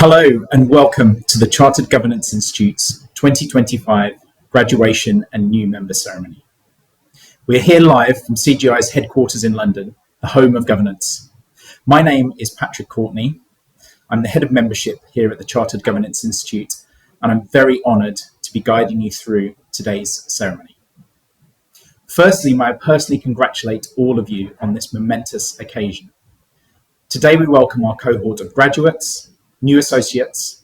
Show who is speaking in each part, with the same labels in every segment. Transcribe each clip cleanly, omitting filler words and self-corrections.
Speaker 1: Hello and welcome to the Chartered Governance Institute's 2025 Graduation and New Member Ceremony. We're here live from CGI's headquarters in London, the home of governance. My name is Patrick Courtney. I'm the head of membership here at the Chartered Governance Institute, and I'm very honoured to be guiding you through today's ceremony. Firstly, may I personally congratulate all of you on this momentous occasion. Today we welcome our cohort of graduates, new associates,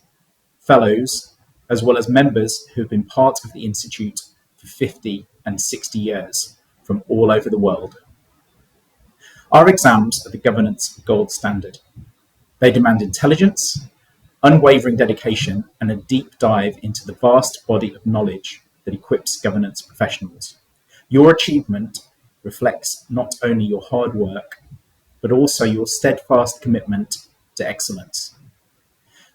Speaker 1: fellows, as well as members who have been part of the Institute for 50 and 60 years from all over the world. Our exams are the governance gold standard. They demand intelligence, unwavering dedication, and a deep dive into the vast body of knowledge that equips governance professionals. Your achievement reflects not only your hard work, but also your steadfast commitment to excellence.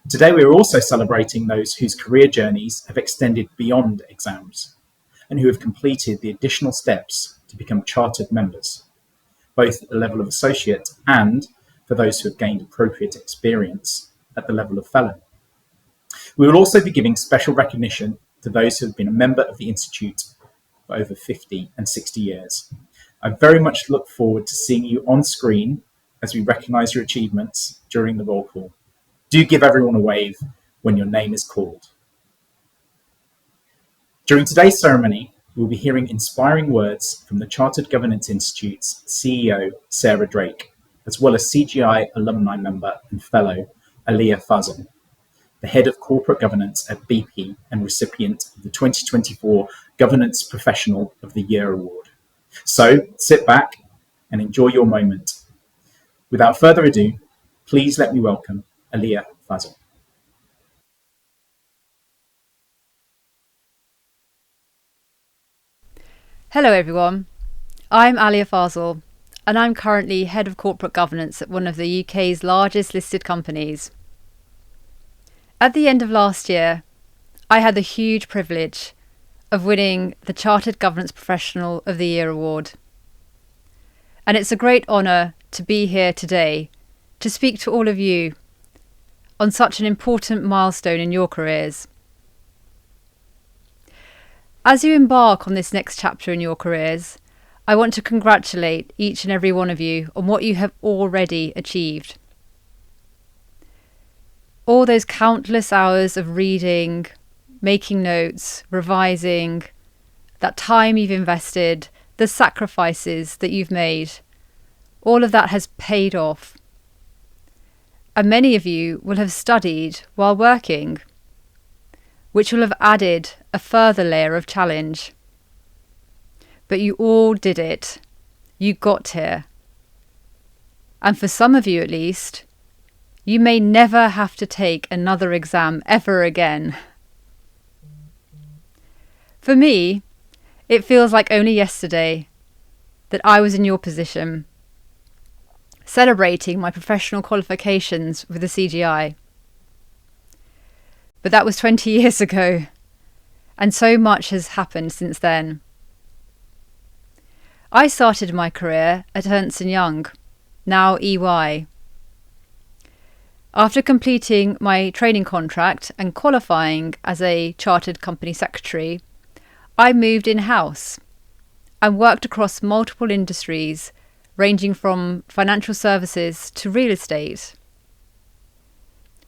Speaker 1: Today, we are also celebrating those whose career journeys have extended beyond exams and who have completed the additional steps to become chartered members, both at the level of associate and for those who have gained appropriate experience at the level of fellow. We will also be giving special recognition to those who have been a member of the Institute for over 50 and 60 years. I very much look forward to seeing you on screen as we recognise your achievements during the roll call. Do give everyone a wave when your name is called. During today's ceremony, we'll be hearing inspiring words from the Chartered Governance Institute's CEO, Sarah Drake, as well as CGI alumni member and fellow, Aliyah Fazal, the head of corporate governance at BP and recipient of the 2024 Governance Professional of the Year Award. So sit back and enjoy your moment. Without further ado, please let me welcome Aliyah Fazal.
Speaker 2: Hello everyone, I'm Aliyah Fazal and I'm currently Head of Corporate Governance at one of the UK's largest listed companies. At the end of last year, I had the huge privilege of winning the Chartered Governance Professional of the Year Award. And it's a great honour to be here today to speak to all of you on such an important milestone in your careers. As you embark on this next chapter in your careers, I want to congratulate each and every one of you on what you have already achieved. All those countless hours of reading, making notes, revising, that time you've invested, the sacrifices that you've made, all of that has paid off. And many of you will have studied while working, which will have added a further layer of challenge. But you all did it. You got here. And for some of you at least, you may never have to take another exam ever again. For me, it feels like only yesterday that I was in your position, celebrating my professional qualifications with the CGI. But that was 20 years ago, and so much has happened since then. I started my career at Ernst & Young, now EY. After completing my training contract and qualifying as a chartered company secretary, I moved in-house and worked across multiple industries ranging from financial services to real estate.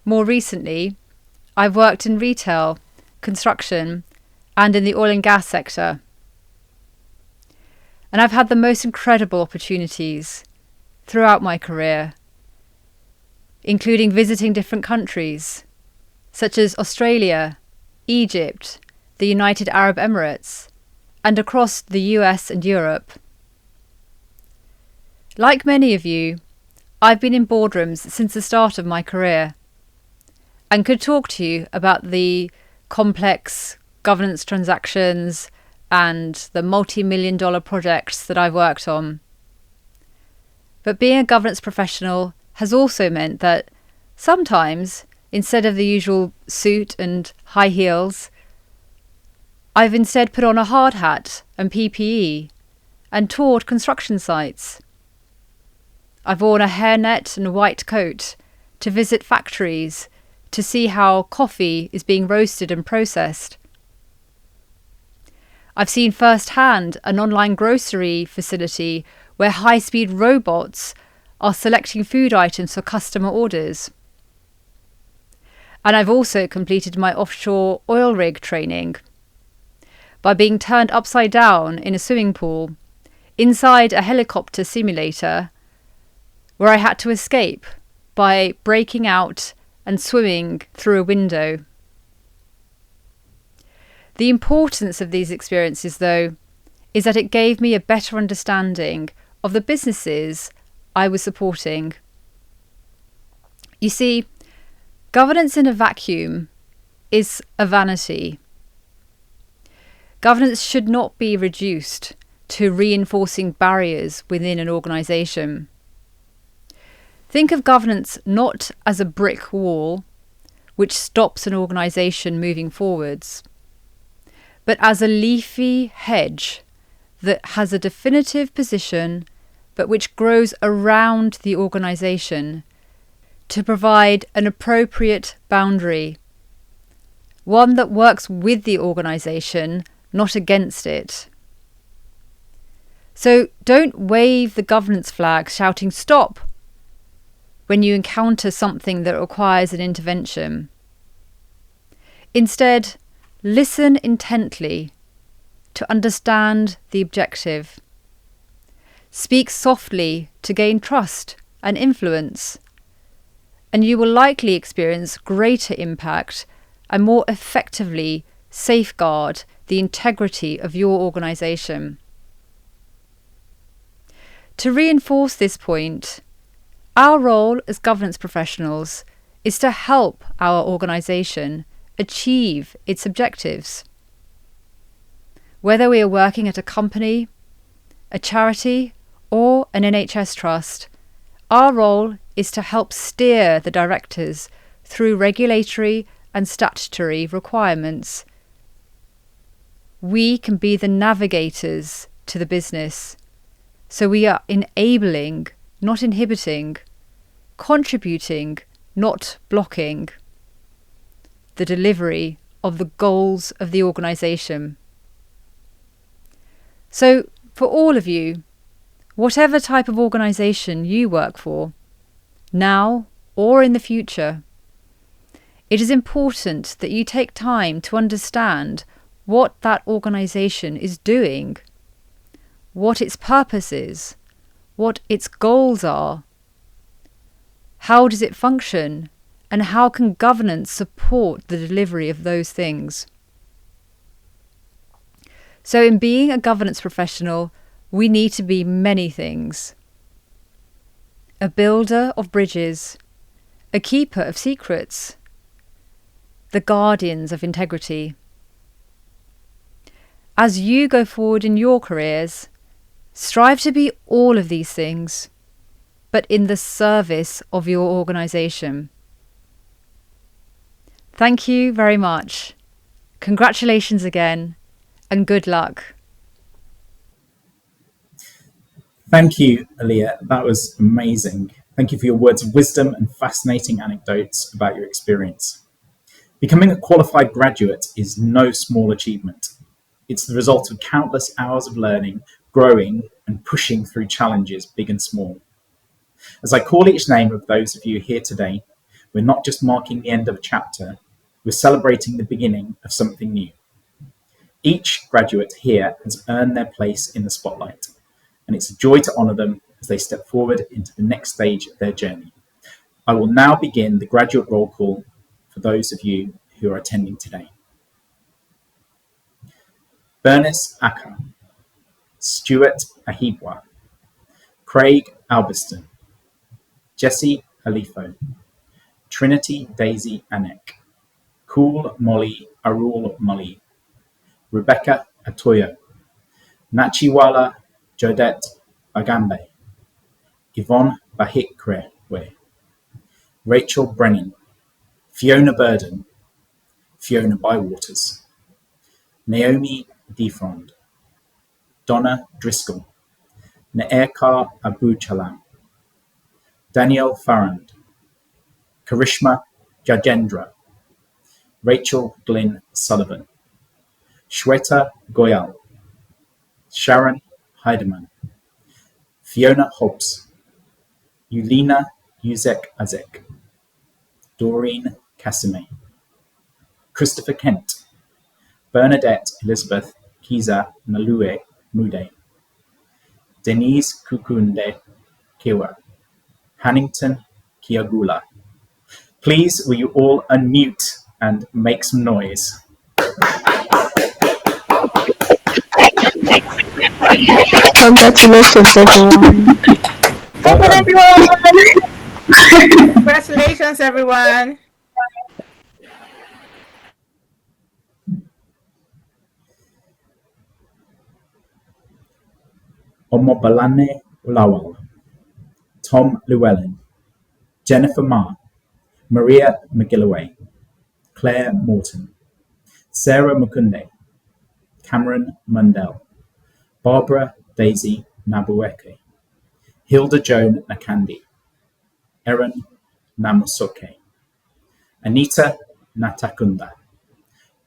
Speaker 2: More recently, I've worked in retail, construction, and in the oil and gas sector. And I've had the most incredible opportunities throughout my career, including visiting different countries, such as Australia, Egypt, the United Arab Emirates, and across the US and Europe. Like many of you, I've been in boardrooms since the start of my career and could talk to you about the complex governance transactions and the multi-million-dollar projects that I've worked on. But being a governance professional has also meant that sometimes, instead of the usual suit and high heels, I've instead put on a hard hat and PPE and toured construction sites. I've worn a hairnet and a white coat to visit factories, to see how coffee is being roasted and processed. I've seen firsthand an online grocery facility where high-speed robots are selecting food items for customer orders. And I've also completed my offshore oil rig training by being turned upside down in a swimming pool inside a helicopter simulator where I had to escape by breaking out and swimming through a window. The importance of these experiences, though, is that it gave me a better understanding of the businesses I was supporting. You see, governance in a vacuum is a vanity. Governance should not be reduced to reinforcing barriers within an organisation. Think of governance not as a brick wall which stops an organisation moving forwards, but as a leafy hedge that has a definitive position but which grows around the organisation to provide an appropriate boundary, one that works with the organisation, not against it. So don't wave the governance flag shouting "stop" when you encounter something that requires an intervention. Instead, listen intently to understand the objective. Speak softly to gain trust and influence, and you will likely experience greater impact and more effectively safeguard the integrity of your organisation. To reinforce this point, our role as governance professionals is to help our organisation achieve its objectives. Whether we are working at a company, a charity, or an NHS trust, our role is to help steer the directors through regulatory and statutory requirements. We can be the navigators to the business, so we are enabling, not inhibiting, contributing, not blocking, the delivery of the goals of the organisation. So, for all of you, whatever type of organisation you work for, now or in the future, it is important that you take time to understand what that organisation is doing, what its purpose is, what its goals are, how does it function, and how can governance support the delivery of those things. So in being a governance professional, we need to be many things. A builder of bridges, a keeper of secrets, the guardians of integrity. As you go forward in your careers, strive to be all of these things, but in the service of your organisation. Thank you very much. Congratulations again, and good luck.
Speaker 1: Thank you, Aaliyah. That was amazing. Thank you for your words of wisdom and fascinating anecdotes about your experience. Becoming a qualified graduate is no small achievement. It's the result of countless hours of learning, growing, and pushing through challenges, big and small. As I call each name of those of you here today, we're not just marking the end of a chapter, we're celebrating the beginning of something new. Each graduate here has earned their place in the spotlight, and it's a joy to honour them as they step forward into the next stage of their journey. I will now begin the graduate roll call for those of you who are attending today. Bernice Acker, Stuart Ahibwa, Craig Albiston, Jesse Halifo, Trinity Daisy Anek, Cool Molly Arul Molly, Rebecca Atoyo, Nachiwala Jodet Agambe, Yvonne Bahikrewe, Rachel Brennan, Fiona Burden, Fiona Bywaters, Naomi Defrond, Donna Driscoll, Naerkar Abu Chalam, Danielle Farrand, Karishma Jajendra, Rachel Glynn Sullivan, Shweta Goyal, Sharon Heidemann, Fiona Hobbs, Yulina Yuzek Azek, Doreen Casimé, Christopher Kent, Bernadette Elizabeth Kiza Nalue Mude, Denise Kukunde Kiwa, Hannington Kiagula. Please, will you all unmute and make some noise?
Speaker 3: Congratulations, everyone.
Speaker 1: Well done.
Speaker 4: Everyone! Congratulations, everyone.
Speaker 1: Omobalane Ulawal, Tom Llewellyn, Jennifer Ma, Maria McGilloway, Claire Morton, Sarah Mukunde, Cameron Mundell, Barbara Daisy Nabueke, Hilda Joan Nakandi, Erin Namusoke, Anita Natakunda,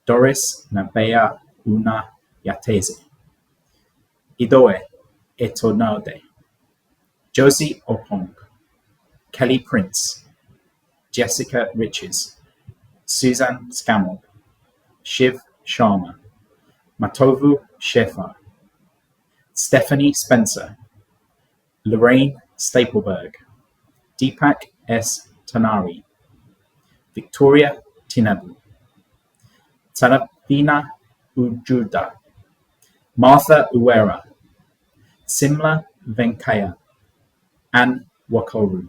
Speaker 1: Doris Nabea Una Yateze, Idoe Etonaude, Josie Opong, Kelly Prince, Jessica Riches, Susan Scammell, Shiv Sharma, Matovu Shefar, Stephanie Spencer, Lorraine Stapleberg, Deepak S. Tanari, Victoria Tinabu, Tanabina Ujuda, Martha Uwera, Simla Venkaya, Anne Wakoru,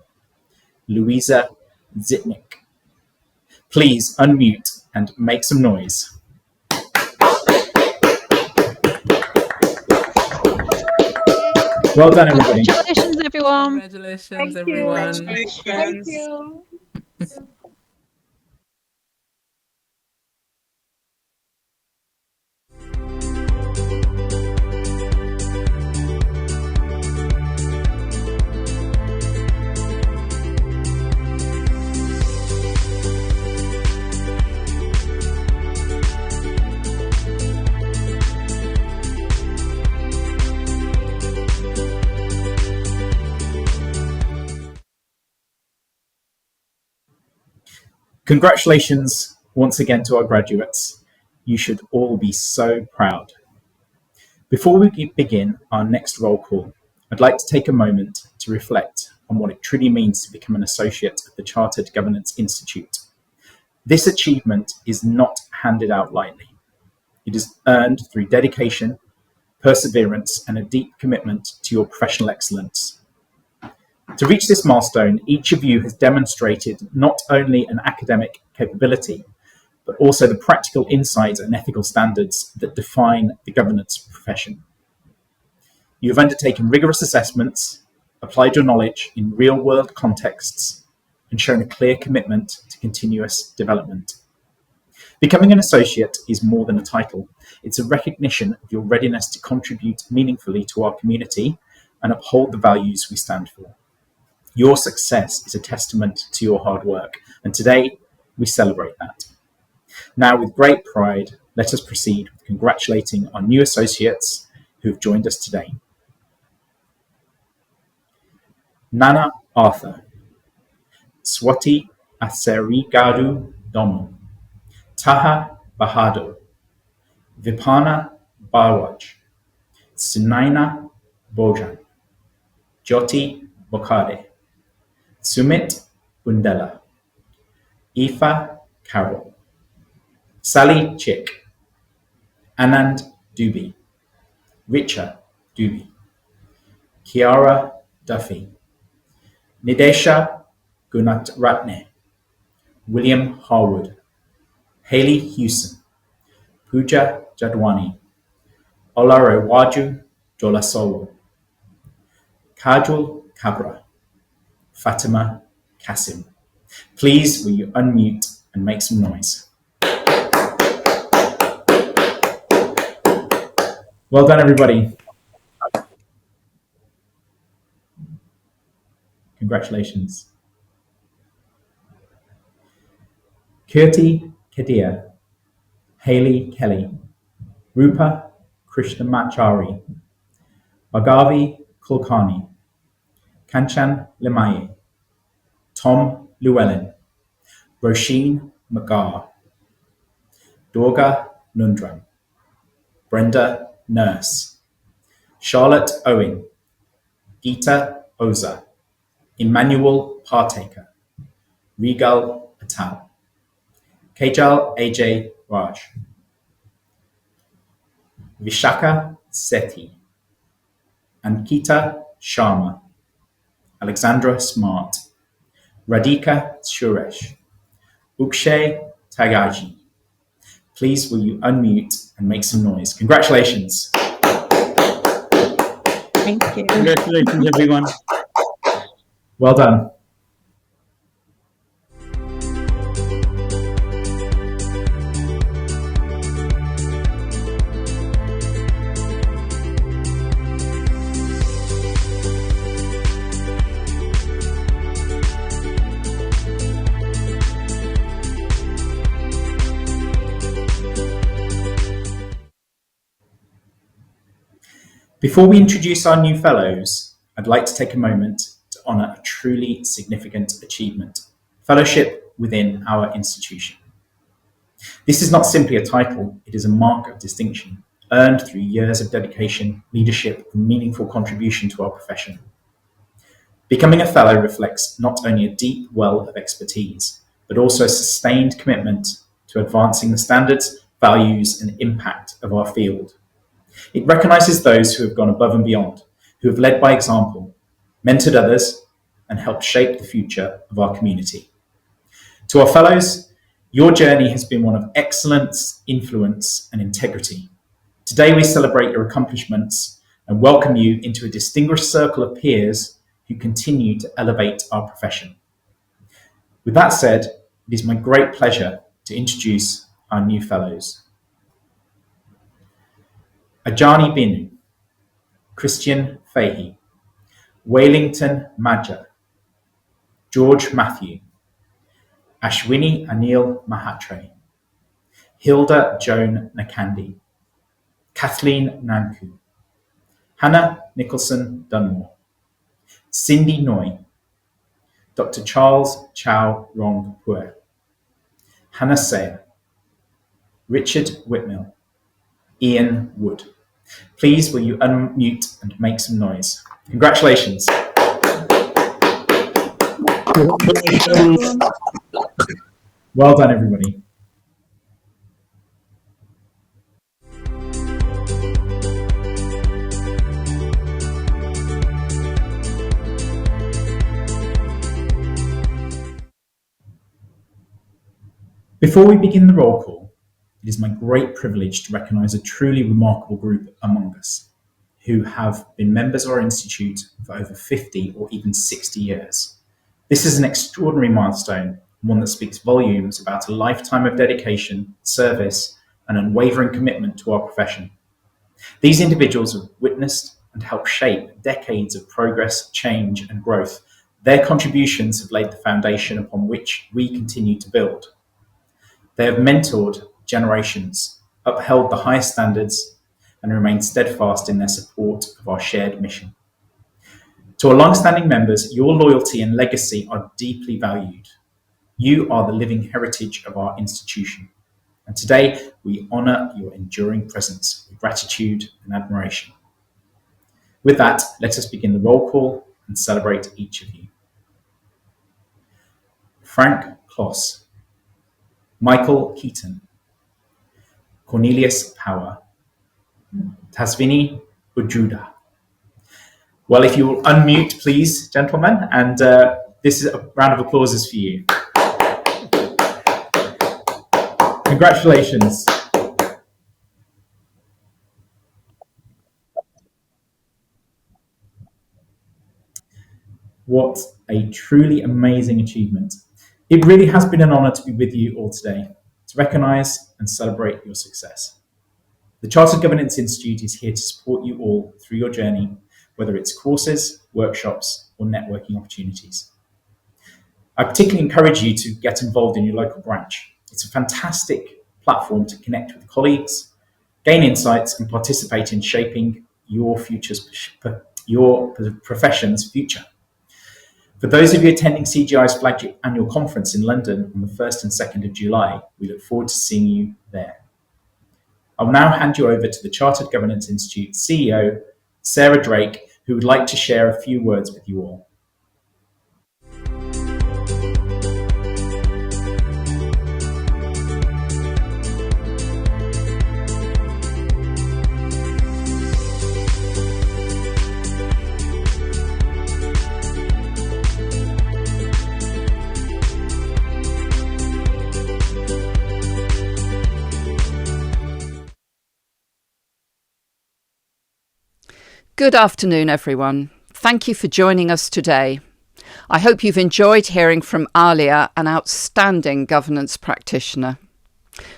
Speaker 1: Louisa Zitnik. Please unmute and make some noise. Well done, everybody.
Speaker 3: Congratulations, everyone.
Speaker 4: Congratulations, everyone.
Speaker 5: Thank you.
Speaker 1: Congratulations once again to our graduates. You should all be so proud. Before we begin our next roll call, I'd like to take a moment to reflect on what it truly means to become an associate of the Chartered Governance Institute. This achievement is not handed out lightly. It is earned through dedication, perseverance, and a deep commitment to your professional excellence. To reach this milestone, each of you has demonstrated not only an academic capability, but also the practical insight and ethical standards that define the governance profession. You have undertaken rigorous assessments, applied your knowledge in real-world contexts, and shown a clear commitment to continuous development. Becoming an associate is more than a title. It's a recognition of your readiness to contribute meaningfully to our community and uphold the values we stand for. Your success is a testament to your hard work, and today we celebrate that. Now, with great pride, let us proceed with congratulating our new associates who have joined us today. Nana Arthur, Swati Aserigadu Domo, Taha Bahado, Vipana Bawaj, Sunaina Bojan, Jyoti Bokade, Sumit Bundela, Aoife Carroll, Sally Chick, Anand Dubey, Richa Dubey, Kiara Duffy, Nidesha Gunatratne, William Harwood, Hayley Hewson, Pooja Jadwani, Olarewaju Jolasolo, Kajul Kabra, Fatima Kasim. Please, will you unmute and make some noise? Well done, everybody. Congratulations. Kirti Kedia, Haley Kelly, Rupa Krishnamachari, Bhagavi Kulkarni, Kanchan Limaye, Tom Llewellyn, Roisin McGar, Dorga Nundram, Brenda Nurse, Charlotte Owen, Geeta Oza, Emmanuel Partaker, Regal Patel, Kajal AJ Raj, Vishaka Sethi, Ankita Sharma, Alexandra Smart, Radhika Suresh, Ukshay Tagaji. Please will you unmute and make some noise. Congratulations.
Speaker 3: Thank you.
Speaker 5: Congratulations, everyone.
Speaker 1: Well done. Before we introduce our new fellows, I'd like to take a moment to honour a truly significant achievement, fellowship within our institution. This is not simply a title, it is a mark of distinction, earned through years of dedication, leadership, and meaningful contribution to our profession. Becoming a fellow reflects not only a deep well of expertise, but also a sustained commitment to advancing the standards, values, and impact of our field. It recognises those who have gone above and beyond, who have led by example, mentored others, and helped shape the future of our community. To our fellows, your journey has been one of excellence, influence, and integrity. Today we celebrate your accomplishments and welcome you into a distinguished circle of peers who continue to elevate our profession. With that said, it is my great pleasure to introduce our new fellows. Ajani Binu, Christian Fahey, Wellington Major, George Matthew, Ashwini Anil Mahatre, Hilda Joan Nakandi, Kathleen Nanku, Hannah Nicholson Dunmore, Cindy Noy, Dr. Charles Chow Rong Pue, Hannah Sayer, Richard Whitmill, Ian Wood. Please will you unmute and make some noise. Congratulations. Well done, everybody. Before we begin the roll call, it is my great privilege to recognise a truly remarkable group among us who have been members of our institute for over 50 or even 60 years. This is an extraordinary milestone, one that speaks volumes about a lifetime of dedication, service, and unwavering commitment to our profession. These individuals have witnessed and helped shape decades of progress, change, and growth. Their contributions have laid the foundation upon which we continue to build. They have mentored generations, upheld the highest standards, and remained steadfast in their support of our shared mission. To our long-standing members, your loyalty and legacy are deeply valued. You are the living heritage of our institution, and today we honour your enduring presence with gratitude and admiration. With that, let us begin the roll call and celebrate each of you. Frank Kloss, Michael Keaton, Cornelius Power, Tasvini Ujuda. Well, if you will unmute, please, gentlemen, and this is a round of applause is for you. Congratulations. What a truly amazing achievement. It really has been an honour to be with you all today, to recognise and celebrate your success. The Chartered Governance Institute is here to support you all through your journey, whether it's courses, workshops, or networking opportunities. I particularly encourage you to get involved in your local branch. It's a fantastic platform to connect with colleagues, gain insights, and participate in shaping your profession's future. For those of you attending CGI's flagship annual conference in London on the 1st and 2nd of July, we look forward to seeing you there. I'll now hand you over to the Chartered Governance Institute CEO, Sarah Drake, who would like to share a few words with you all.
Speaker 6: Good afternoon, everyone. Thank you for joining us today. I hope you've enjoyed hearing from Alia, an outstanding governance practitioner.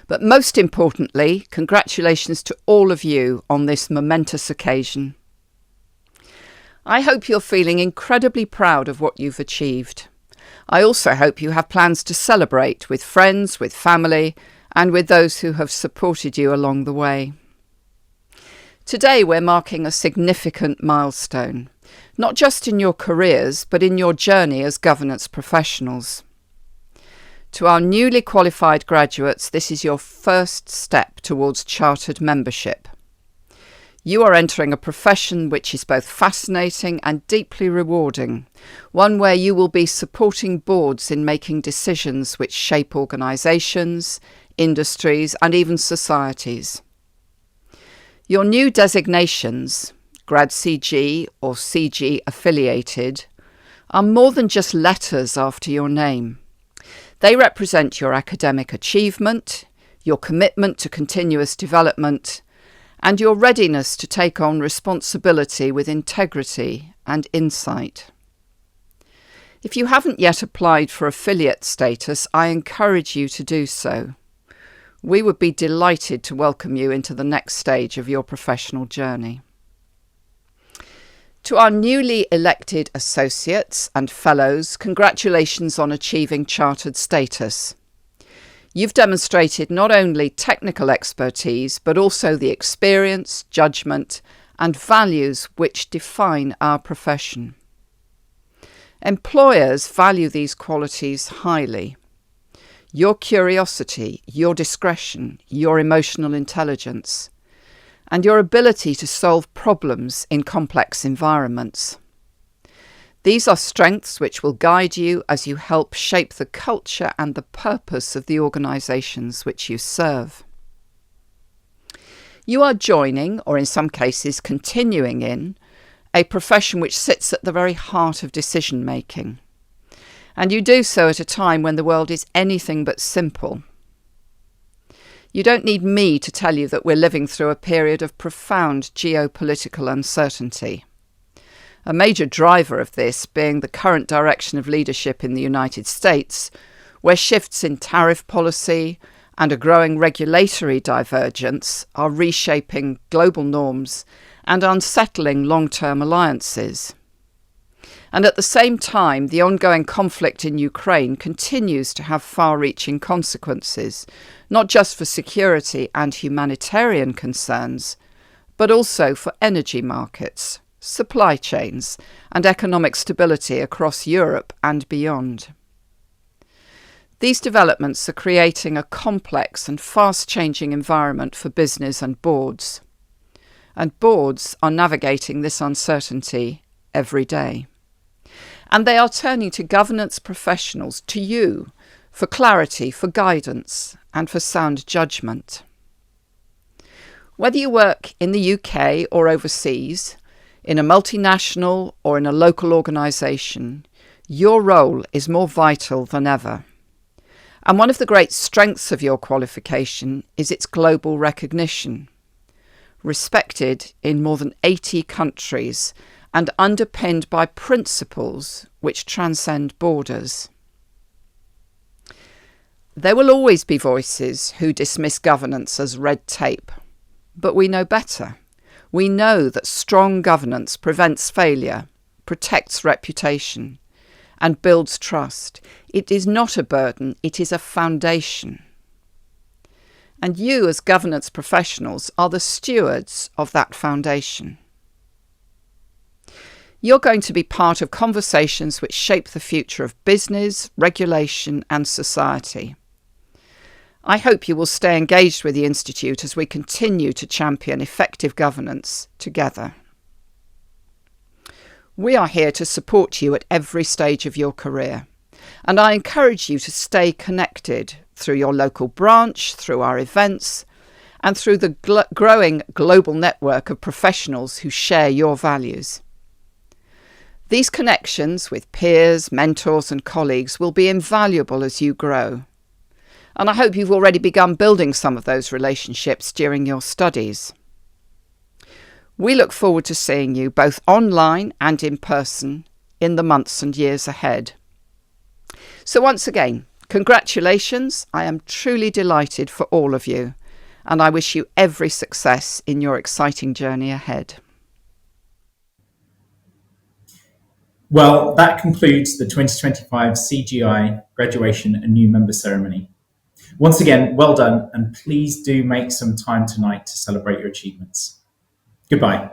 Speaker 6: But most importantly, congratulations to all of you on this momentous occasion. I hope you're feeling incredibly proud of what you've achieved. I also hope you have plans to celebrate with friends, with family, and with those who have supported you along the way. Today we're marking a significant milestone, not just in your careers, but in your journey as governance professionals. To our newly qualified graduates, this is your first step towards chartered membership. You are entering a profession which is both fascinating and deeply rewarding, one where you will be supporting boards in making decisions which shape organisations, industries, and even societies. Your new designations, Grad CG or CG affiliated, are more than just letters after your name. They represent your academic achievement, your commitment to continuous development, and your readiness to take on responsibility with integrity and insight. If you haven't yet applied for affiliate status, I encourage you to do so. We would be delighted to welcome you into the next stage of your professional journey. To our newly elected associates and fellows, congratulations on achieving chartered status. You've demonstrated not only technical expertise, but also the experience, judgment, and values which define our profession. Employers value these qualities highly. Your curiosity, your discretion, your emotional intelligence, and your ability to solve problems in complex environments. These are strengths which will guide you as you help shape the culture and the purpose of the organisations which you serve. You are joining, or in some cases continuing in, a profession which sits at the very heart of decision making. And you do so at a time when the world is anything but simple. You don't need me to tell you that we're living through a period of profound geopolitical uncertainty. A major driver of this being the current direction of leadership in the United States, where shifts in tariff policy and a growing regulatory divergence are reshaping global norms and unsettling long-term alliances. And at the same time, the ongoing conflict in Ukraine continues to have far-reaching consequences, not just for security and humanitarian concerns, but also for energy markets, supply chains, and economic stability across Europe and beyond. These developments are creating a complex and fast-changing environment for business and boards. And boards are navigating this uncertainty every day. And they are turning to governance professionals, to you, for clarity, for guidance, and for sound judgment. Whether you work in the UK or overseas, in a multinational or in a local organisation, your role is more vital than ever. And one of the great strengths of your qualification is its global recognition. Respected in more than 80 countries and underpinned by principles which transcend borders. There will always be voices who dismiss governance as red tape, but we know better. We know that strong governance prevents failure, protects reputation, and builds trust. It is not a burden, it is a foundation. And you, as governance professionals, are the stewards of that foundation. You're going to be part of conversations which shape the future of business, regulation, and society. I hope you will stay engaged with the Institute as we continue to champion effective governance together. We are here to support you at every stage of your career, and I encourage you to stay connected through your local branch, through our events, and through the growing global network of professionals who share your values. These connections with peers, mentors, and colleagues will be invaluable as you grow. And I hope you've already begun building some of those relationships during your studies. We look forward to seeing you both online and in person in the months and years ahead. So once again, congratulations. I am truly delighted for all of you, and I wish you every success in your exciting journey ahead.
Speaker 1: Well, that concludes the 2025 CGI graduation and new member ceremony. Once again, well done, and please do make some time tonight to celebrate your achievements. Goodbye.